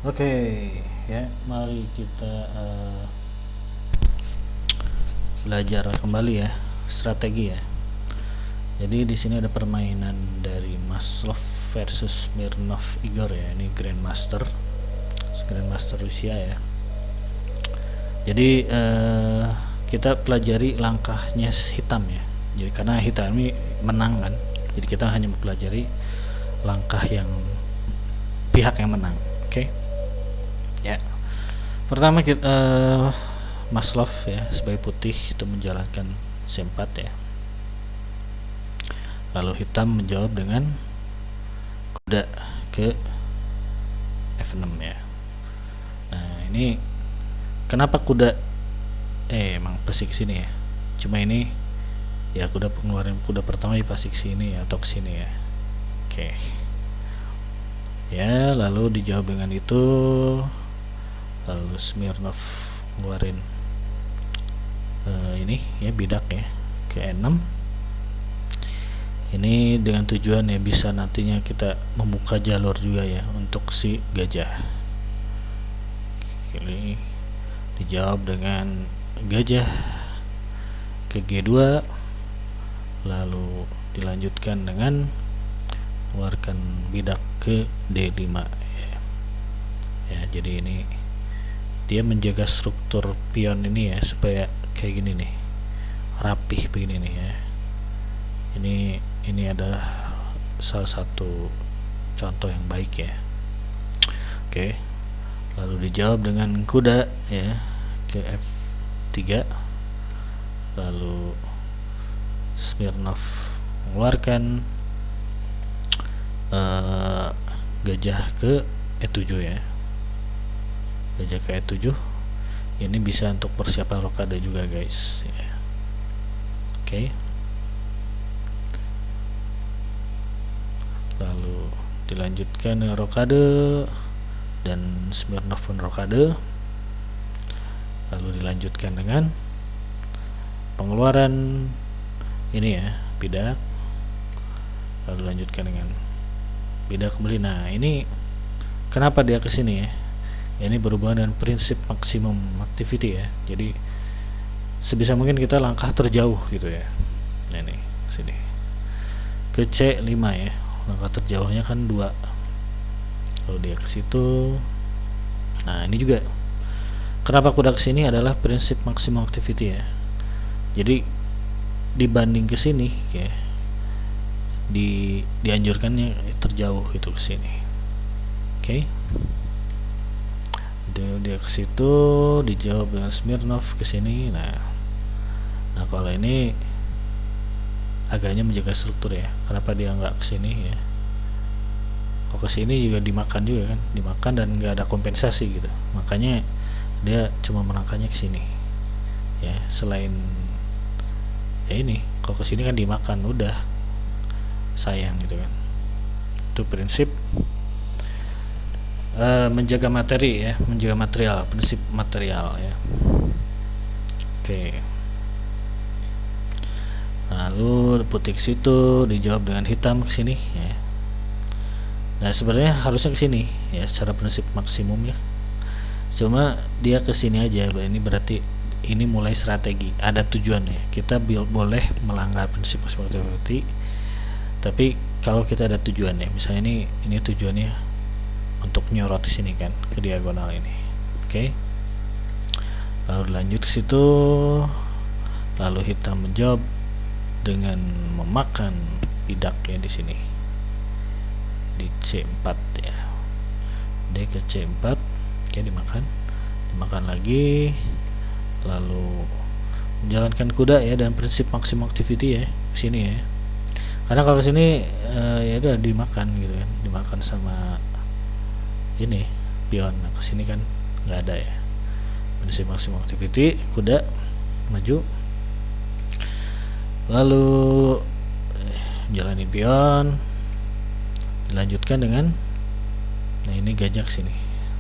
Oke, ya, mari kita belajar kembali ya strategi ya. Jadi di sini ada permainan dari Maslov versus Smirnov Igor ya. Ini Grandmaster Rusia ya. Jadi kita pelajari langkahnya hitam ya. Jadi karena hitam ini menang kan, jadi kita hanya mempelajari langkah yang pihak yang menang. Oke. Ya. Pertama kita Maslov ya sebagai putih itu menjalankan C4 ya. Lalu hitam menjawab dengan kuda ke F6 ya. Nah, ini kenapa kuda emang pasti ke sini ya. Cuma ini ya pengeluaran kuda pertama di pasti ke sini ya, atau ke sini ya. Oke. Ya, lalu dijawab dengan itu. Lalu Smirnov ngeluarin ini ya bidak ya ke E6. Ini dengan tujuan ya bisa nantinya kita membuka jalur juga ya untuk si gajah. Ini dijawab dengan gajah ke G2, lalu dilanjutkan dengan keluarkan bidak ke D5 ya. Ya, jadi ini dia menjaga struktur pion ini ya supaya kayak gini nih, rapih begini nih ya. Ini adalah salah satu contoh yang baik ya. Oke. Lalu dijawab dengan kuda ya ke F3. Lalu Smirnov mengeluarkan gajah ke E7 ya. Gajah ke E7. Ini bisa untuk persiapan rokade juga guys ya. Oke. Lalu dilanjutkan dengan rokade dan Smirnov pun rokade. Lalu dilanjutkan dengan pengeluaran ini ya, bidak. Lalu dilanjutkan dengan bidak kembali. Nah, ini kenapa dia ke sini ya? Ini berhubungan dengan prinsip maksimum activity ya. Jadi sebisa mungkin kita langkah terjauh gitu ya. Nah, ini sini ke C5 ya. Langkah terjauhnya kan 2. Lalu dia ke situ. Nah, ini juga kenapa kuda ke sini adalah prinsip maksimum activity ya. Jadi dibanding ke sini ya, dianjurkannya terjauh itu ke sini. Oke. Dia ke situ, dijawab dengan Smirnov ke sini. Nah, kalau ini agaknya menjaga struktur ya. Kenapa dia nggak ke sini ya? Kalau ke sini juga dimakan juga kan, dimakan dan nggak ada kompensasi gitu. Makanya dia cuma menangkannya ke sini. Ya, selain ya ini, kalau ke sini kan dimakan, udah sayang gitu kan. Itu prinsip menjaga materi ya, menjaga material, prinsip material ya. Oke. Lalu putih ke situ, dijawab dengan hitam ke sini ya. Nah, sebenarnya harusnya ke sini ya secara prinsip maksimum ya. Cuma dia ke sini aja. Ini berarti ini mulai strategi, ada tujuan ya. Kita boleh melanggar prinsip maksimum activity. Tapi kalau kita ada tujuan ya, misalnya ini tujuannya untuk nyorot di sini kan ke diagonal ini. Oke. Lalu lanjut ke situ. Lalu hitam menjawab dengan memakan bidak ya di sini. Di C4 ya. D ke C4. Oke, dimakan lagi. Lalu menjalankan kuda ya dan prinsip maksimum activity ya ke sini ya. Karena kalau ke sini ya udah dimakan gitu kan, dimakan sama ini pion. Nah, ke sini kan nggak ada ya. Prinsip maksimum activity, kuda maju. Lalu jalani pion, dilanjutkan dengan ini gajah sini.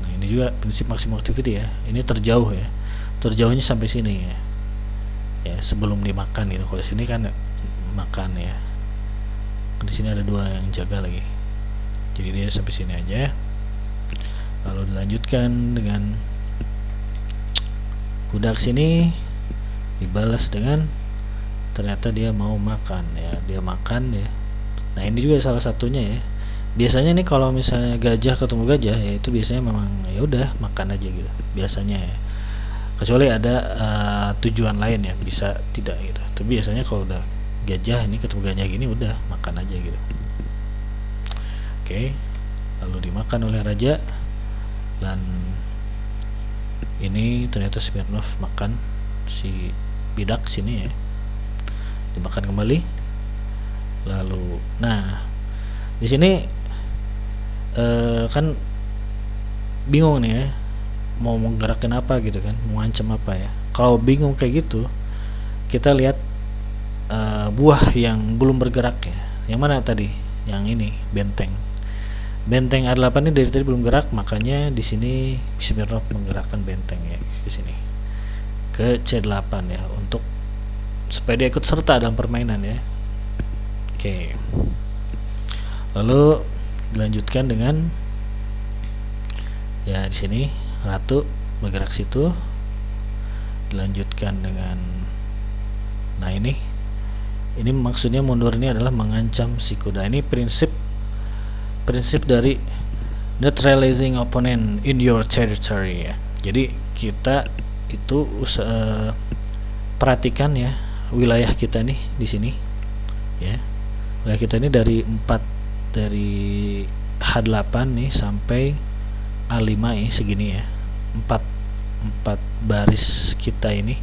Nah, ini juga prinsip maksimum activity ya. Ini terjauh ya. Terjauhnya sampai sini ya. Ya, sebelum dimakan gitu. Kalau sini kan makan ya. Di sini ada 2 yang jaga lagi. Jadi dia sampai sini aja. Lalu dilanjutkan dengan kuda kesini, dibalas dengan ternyata dia mau makan ya, dia makan ya. Nah ini juga salah satunya ya. Biasanya nih kalau misalnya gajah ketemu gajah ya itu biasanya memang ya udah makan aja gitu biasanya ya. Kecuali ada tujuan lain ya, bisa tidak gitu. Tapi biasanya kalau udah gajah ini ketemu gajah gini udah makan aja gitu. Oke, lalu dimakan oleh raja dan ini ternyata Smirnov makan si bidak sini ya, dimakan kembali. Lalu nah di sini kan bingung nih ya, mau menggerakin apa gitu kan, mau ngancam apa ya. Kalau bingung kayak gitu, kita lihat buah yang belum bergerak ya. Yang mana tadi? Yang ini benteng. Benteng A8 ini dari tadi belum gerak, makanya di sini Smirnov menggerakkan benteng ya ke sini. Ke C8 ya untuk supaya dia ikut serta dalam permainan ya. Oke. Lalu dilanjutkan dengan ya di sini ratu bergerak situ, dilanjutkan dengan nah ini maksudnya mundur ini adalah mengancam si kuda. Ini prinsip dari neutralizing opponent in your territory ya. Jadi kita itu perhatikan ya wilayah kita nih di sini ya. Wilayah kita ini dari H8 nih sampai A5 ini segini ya. 4 baris kita ini.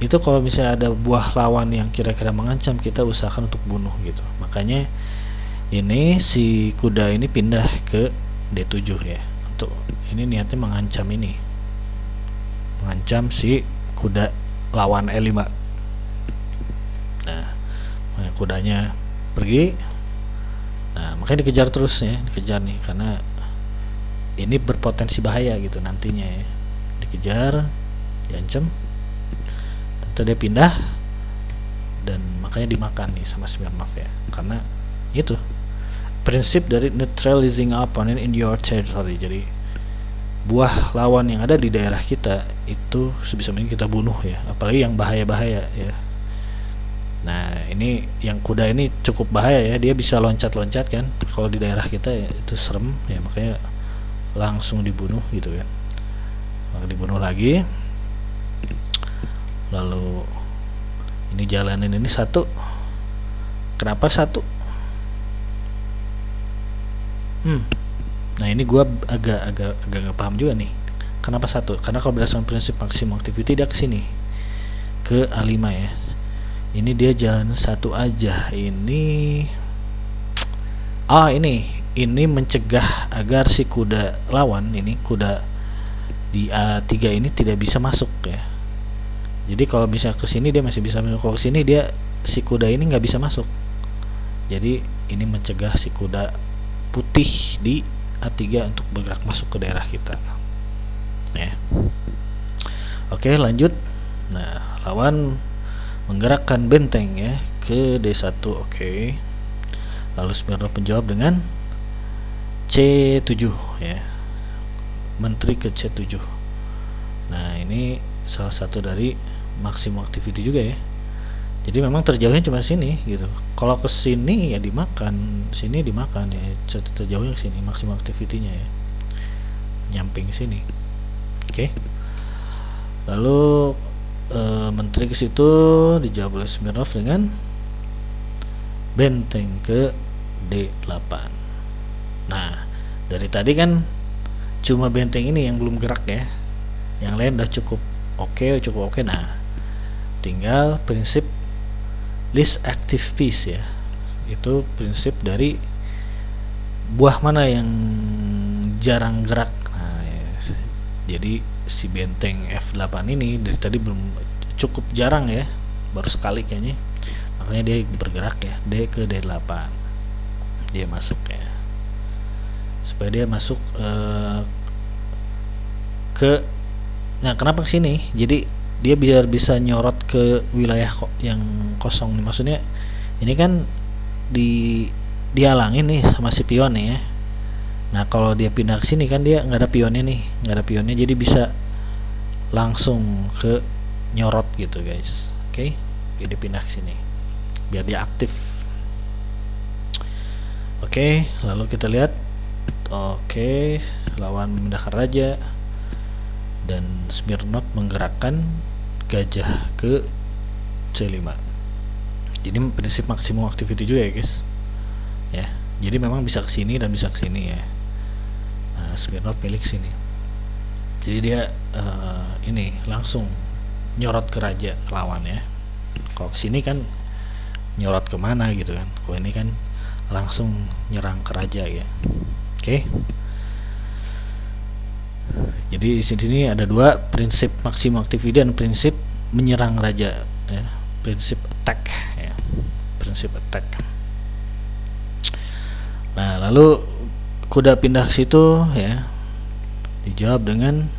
Itu kalau misalnya ada buah lawan yang kira-kira mengancam, kita usahakan untuk bunuh gitu. Makanya ini si kuda ini pindah ke D7 ya. Untuk ini niatnya mengancam ini. Mengancam si kuda lawan E5. Nah, kudanya pergi. Nah, makanya dikejar terus ya, dikejar nih karena ini berpotensi bahaya gitu nantinya ya. Dikejar, diancam. Ternyata dia pindah dan makanya dimakan nih sama Smirnov ya. Karena itu prinsip dari neutralizing opponent in your territory. Jadi buah lawan yang ada di daerah kita itu sebisa mungkin kita bunuh ya, apalagi yang bahaya-bahaya ya. Nah ini yang kuda ini cukup bahaya ya, dia bisa loncat-loncat kan kalau di daerah kita ya, itu serem ya, makanya langsung dibunuh gitu kan. Maka dibunuh lagi. Lalu ini jalanin ini satu. Kenapa satu? Nah ini gue agak nggak paham juga nih. Kenapa satu? Karena kalau berdasarkan prinsip maximum activity dia kesini ke A5 ya. Ini dia jalan satu aja. Ini mencegah agar si kuda lawan ini, kuda di A3 ini tidak bisa masuk ya. Jadi kalau bisa ke sini dia masih bisa masuk, kalau ke sini dia si kuda ini nggak bisa masuk. Jadi ini mencegah si kuda putih di A3 untuk bergerak masuk ke daerah kita ya. Oke lanjut. Nah lawan menggerakkan benteng ya ke D1. Oke. Lalu Smirnov menjawab dengan C7 ya, menteri ke C7. Nah ini salah satu dari maksimum activity juga ya. Jadi memang terjauhnya cuma sini gitu. Kalau ke sini ya dimakan, sini dimakan ya. Terjauhnya ke sini maksimum activity-nya ya. Nyamping sini. Oke. Lalu menteri ke situ dijawab oleh Smirnov dengan benteng ke D8. Nah, dari tadi kan cuma benteng ini yang belum gerak ya. Yang lain udah cukup oke. Nah, tinggal prinsip least active piece ya. Itu prinsip dari buah mana yang jarang gerak. Nah, ya. Jadi si benteng F8 ini dari tadi belum cukup jarang ya, baru sekali kayaknya. Makanya dia bergerak ya, D ke D8. Dia masuk ya. Supaya dia masuk ke, nah kenapa ke sini? Jadi dia biar bisa nyorot ke wilayah yang kosong nih. Maksudnya ini kan dihalangin nih sama si pion nih ya. Nah kalau dia pindah ke sini kan dia nggak ada pionnya nih, nggak ada pionnya, jadi bisa langsung ke nyorot gitu guys. Oke, jadi pindah ke sini biar dia aktif. Oke, lalu kita lihat. Oke, lawan memindahkan raja dan Smirnov menggerakkan gajah ke C5. Jadi prinsip maksimum activity juga ya guys. Ya, jadi memang bisa ke sini dan bisa ke sini ya. Nah, Smirnov pilih ke sini. Jadi dia ini langsung nyorot ke raja lawan ya. Kalau ke sini kan nyorot kemana gitu kan. Kalau ini kan langsung nyerang ke raja ya. Oke. Jadi di sini ada dua, prinsip maksimum activity dan prinsip menyerang raja ya. Prinsip attack ya. Prinsip attack. Nah, lalu kuda pindah ke situ ya. Dijawab dengan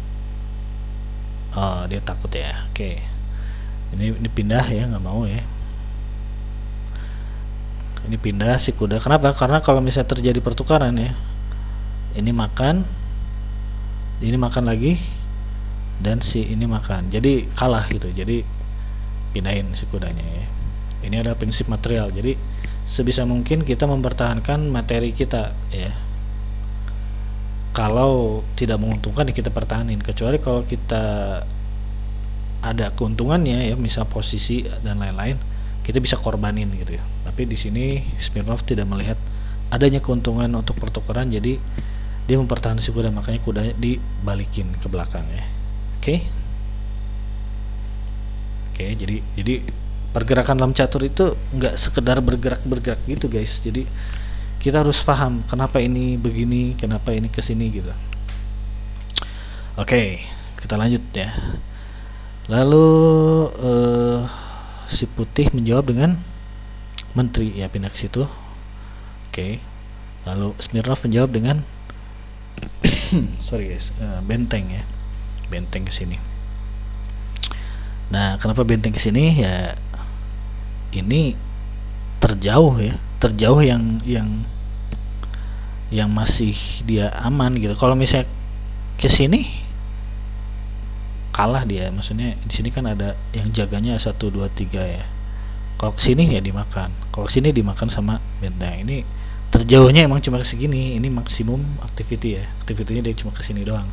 dia takut ya. Oke. Ini pindah ya, nggak mau ya. Ini pindah si kuda. Kenapa? Karena kalau misalnya terjadi pertukaran ya, ini makan lagi, dan si ini makan, jadi kalah gitu. Jadi pindahin si kudanya ya. Ini adalah prinsip material. Jadi sebisa mungkin kita mempertahankan materi kita ya. Kalau tidak menguntungkan ya kita pertahanin, kecuali kalau kita ada keuntungannya ya, misal posisi dan lain-lain, kita bisa korbanin gitu ya. Tapi di sini Smirnov tidak melihat adanya keuntungan untuk pertukaran, jadi dia mempertahankan si kuda, makanya kudanya dibalikin ke belakang ya. Oke, jadi pergerakan dalam catur itu nggak sekedar bergerak gitu guys. Jadi kita harus paham kenapa ini begini, kenapa ini kesini gitu. Oke, kita lanjut ya. Lalu si putih menjawab dengan menteri ya, pindah ke situ. Oke. Lalu Smirnov menjawab dengan sorry guys, benteng ya. Benteng ke sini. Nah, kenapa benteng ke sini ya? Ini terjauh ya, terjauh yang masih dia aman gitu. Kalau misalnya ke sini kalah dia, maksudnya di sini kan ada yang jaganya 1 2 3 ya. Kalau ke sini ya dimakan. Kalau ke sini dimakan sama benteng. Ini terjauhnya emang cuma segini. Ini maksimum activity ya. Activity-nya dia cuma ke sini doang.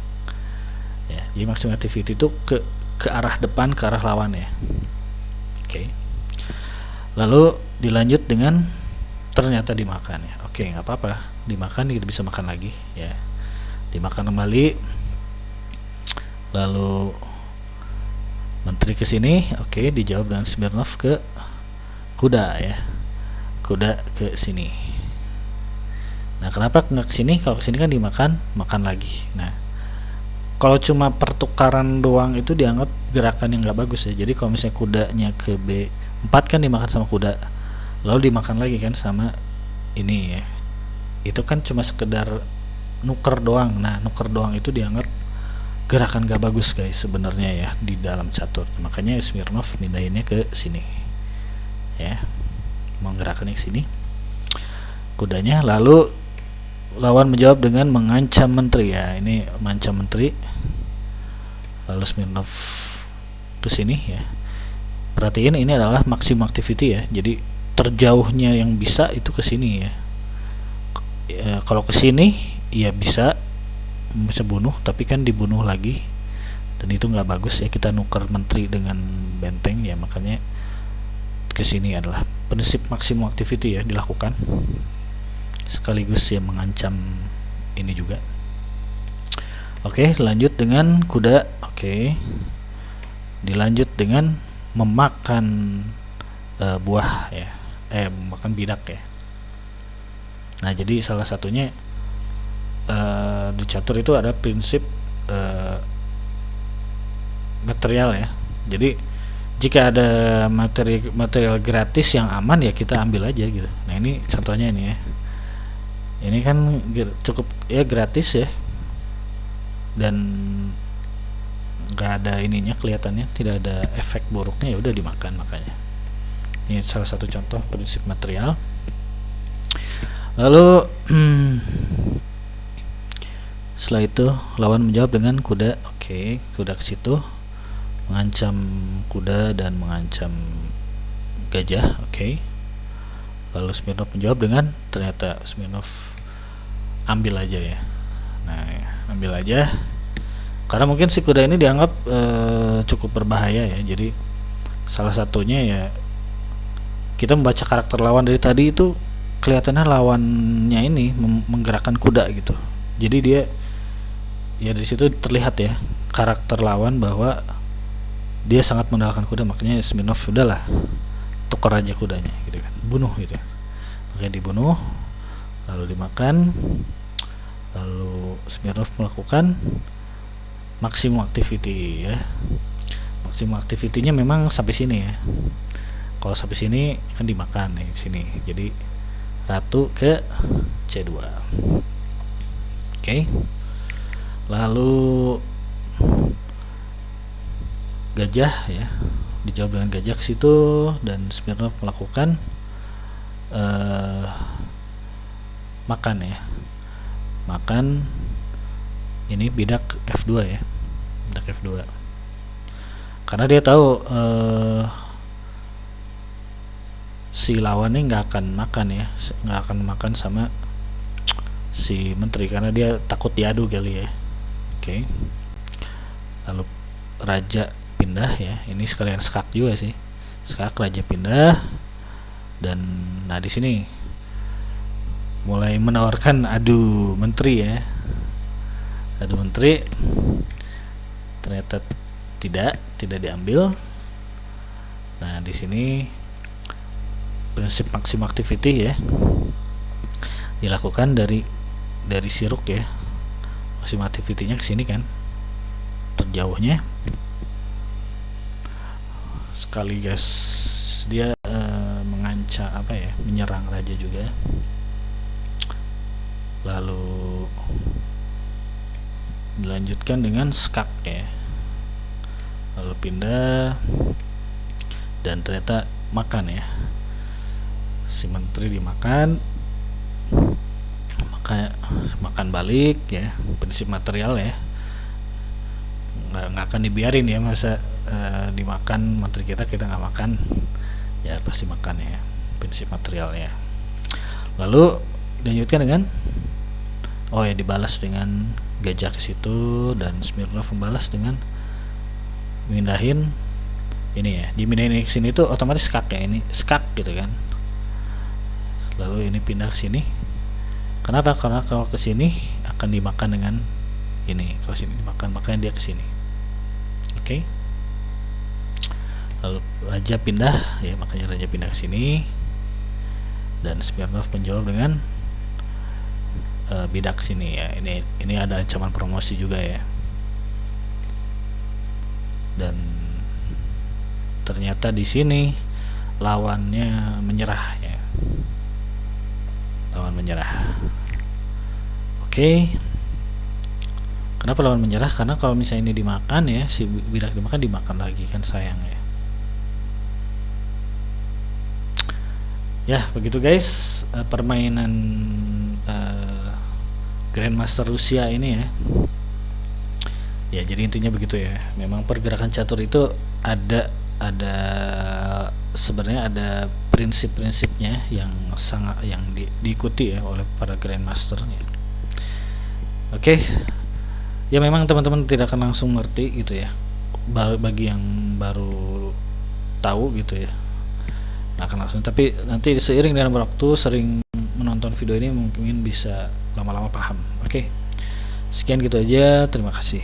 Ya, jadi maksimum activity itu ke arah depan, ke arah lawan ya. Oke. Lalu dilanjut dengan ternyata dimakan ya. Oke, nggak apa-apa. Dimakan, kita bisa makan lagi ya. Dimakan kembali. Lalu menteri ke sini, oke, dijawab dengan Smirnov ke kuda ya. Kuda ke sini. Nah, kenapa nggak ke sini? Kalau ke sini kan dimakan, makan lagi. Nah, kalau cuma pertukaran doang itu dianggap gerakan yang nggak bagus ya. Jadi kalau misalnya kudanya ke B4 kan dimakan sama kuda, lalu dimakan lagi kan sama ini ya. Itu kan cuma sekedar nuker doang. Nah, nuker doang itu dianggap gerakan gak bagus guys sebenarnya ya di dalam catur. Makanya Smirnov pindahinnya ke sini ya, menggerakkannya ke sini kudanya. Lalu lawan menjawab dengan mengancam menteri ya. Ini mengancam menteri. Lalu Smirnov ke sini ya. Perhatiin ini adalah maksimum activity ya. Jadi terjauhnya yang bisa itu ke sini ya. Kalau ke sini ya bisa bunuh, tapi kan dibunuh lagi dan itu nggak bagus ya. Kita nuker menteri dengan benteng ya, makanya kesini adalah prinsip maksimum activity ya dilakukan, sekaligus ya mengancam ini juga. Oke, lanjut dengan kuda. Oke, dilanjut dengan memakan buah ya, memakan bidak ya. Nah, jadi salah satunya di catur itu ada prinsip material ya. Jadi jika ada material gratis yang aman ya kita ambil aja gitu. Nah, ini contohnya ini ya. Ini kan cukup ya gratis ya, dan nggak ada ininya, kelihatannya tidak ada efek buruknya, ya udah dimakan. Makanya ini salah satu contoh prinsip material. Lalu Setelah itu lawan menjawab dengan kuda. Oke, kuda ke situ mengancam kuda dan mengancam gajah. Oke. Lalu Smirnov menjawab dengan, ternyata Smirnov ambil aja ya. Nah, ambil aja karena mungkin si kuda ini dianggap cukup berbahaya ya. Jadi salah satunya ya, kita membaca karakter lawan dari tadi itu kelihatannya lawannya ini menggerakkan kuda gitu. Jadi dia ya dari situ terlihat ya karakter lawan bahwa dia sangat mengandalkan kuda, makanya Smirnov udahlah tukar aja kudanya gitu kan, bunuh gitu. Makanya dibunuh, lalu dimakan. Lalu Smirnov melakukan maksimum activity ya. Maksimum activity-nya memang sampai sini ya. Kalau sampai sini kan dimakan nih sini. Jadi ratu ke C2. Oke. Lalu gajah ya, dijawab dengan gajah ke situ dan Smirnov melakukan makan ya. Makan ini bidak F2 ya. Bidak F2. Karena dia tahu si lawannya nggak akan makan ya, nggak akan makan sama si menteri karena dia takut diadu kali ya. Oke. Lalu raja pindah ya, ini sekalian skak juga sih. Skak, raja pindah, dan nah di sini mulai menawarkan adu menteri ya. Adu menteri ternyata tidak diambil. Nah di sini prinsip maksimum activity ya dilakukan dari siruk ya. Maksimum activity-nya ke sini kan, terjauhnya sekali guys. Dia mengancam apa ya, menyerang raja juga. Lalu dilanjutkan dengan skak ya. Lalu pindah dan ternyata makan ya, si menteri dimakan. Makan balik ya, prinsip material ya, nggak akan dibiarin ya, masa dimakan menteri kita nggak makan ya, pasti makan ya, prinsip materialnya. Lalu dilanjutkan dengan dibalas dengan gajah ke situ dan Smirnov membalas dengan mindahin ini ya, dimindahin ke sini itu otomatis skak ya, ini skak gitu kan. Lalu ini pindah ke sini. Kenapa? Karena kalau ke sini akan dimakan dengan ini. Kalau sini dimakan, makanya dia ke sini. Oke. Lalu raja pindah ya, makanya raja pindah ke sini. Dan Smirnov menjawab dengan bidak sini ya. Ini ada ancaman promosi juga ya. Dan ternyata di sini lawannya menyerah ya. Lawan menyerah. Oke. Kenapa lawan menyerah? Karena kalau misalnya ini dimakan ya, si bidak dimakan lagi kan, sayang ya. Ya begitu guys, permainan Grandmaster Rusia ini ya. Ya jadi intinya begitu ya. Memang pergerakan catur itu ada sebenarnya ada prinsip-prinsipnya yang sangat diikuti ya oleh para grandmaster ya. Oke. Ya memang teman-teman tidak akan langsung ngerti gitu ya. Bagi yang baru tahu gitu ya, nggak akan langsung, tapi nanti seiring dengan waktu sering menonton video ini mungkin bisa lama-lama paham. Oke. Sekian gitu aja, terima kasih.